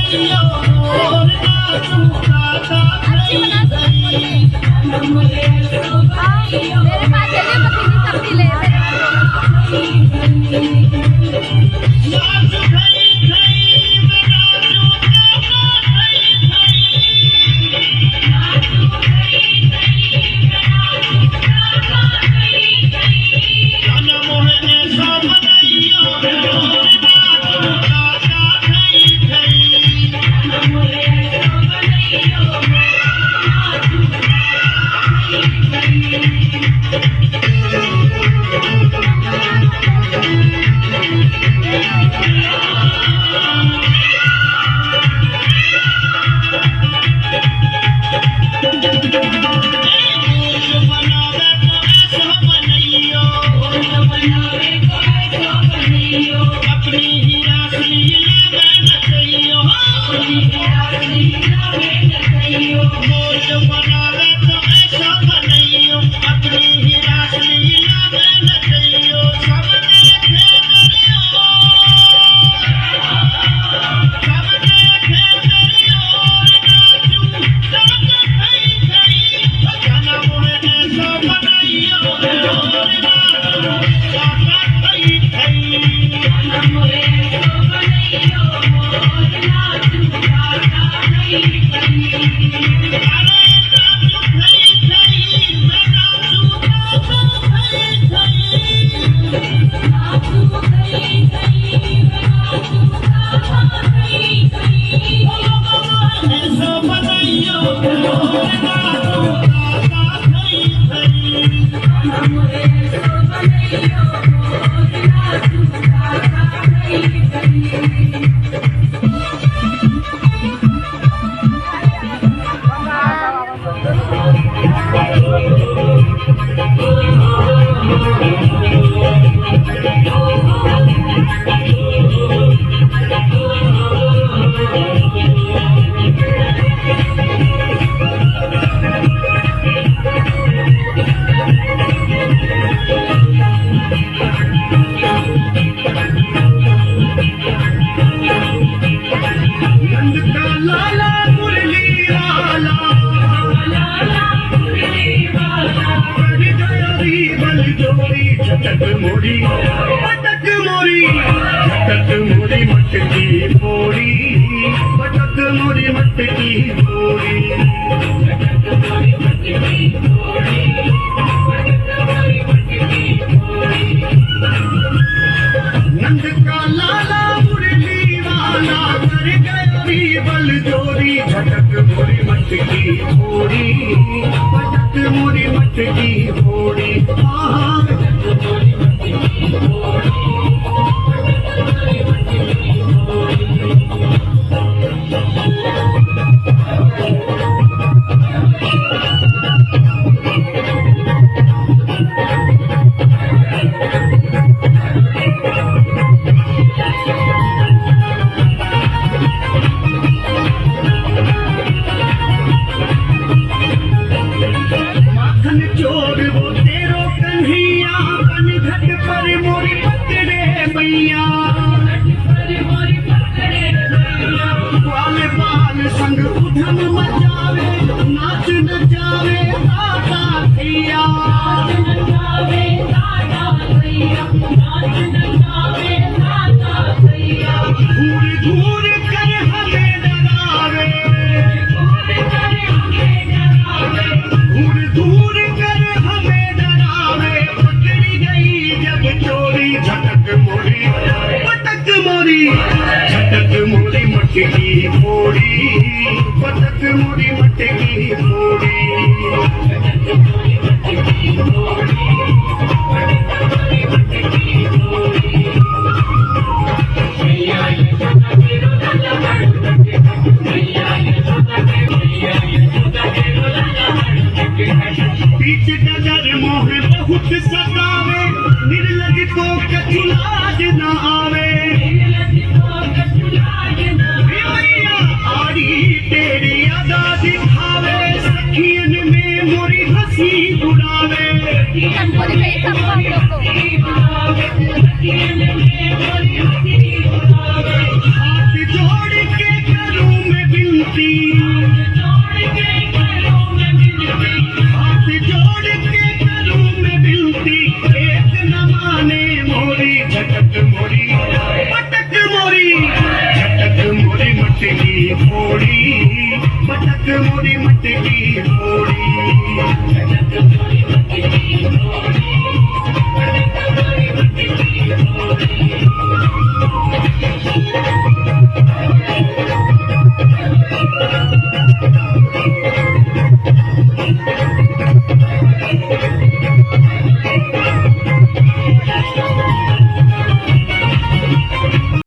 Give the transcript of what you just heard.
मेरे पास चलिए पतीली सब्जी ले झटक मोरी पटक मोरी झटक मोरी मटकी फोड़ी पटक मोरी मटकी फोड़ी नंद का लाला मुरली वाला कर गया बल जोरी झटक मोरी मटकी फोड़ी पटक मोरी मटकी फोड़ी चोर वो तेरो कन्हैया बन घट पर मोरी पकड़े मैया बाल बाल संग उधम मचावे नाच नचावे दादा भैया घूर घूर कर हमें डरावे घूर घूर झटक मोरी पटक मोरी झटक मोरी मटकी फोड़ी पटक मोरी मटकी फोड़ी बीच नजर मोह बहुत सतावे निर्लज को कछुलाज न आवे आड़ी तेरी अदा दिखावे सखियन में मोरी हंसी उड़ावे हाथ जोड़ के करूं मोड़ी पटक मोरी मटकी मोड़ी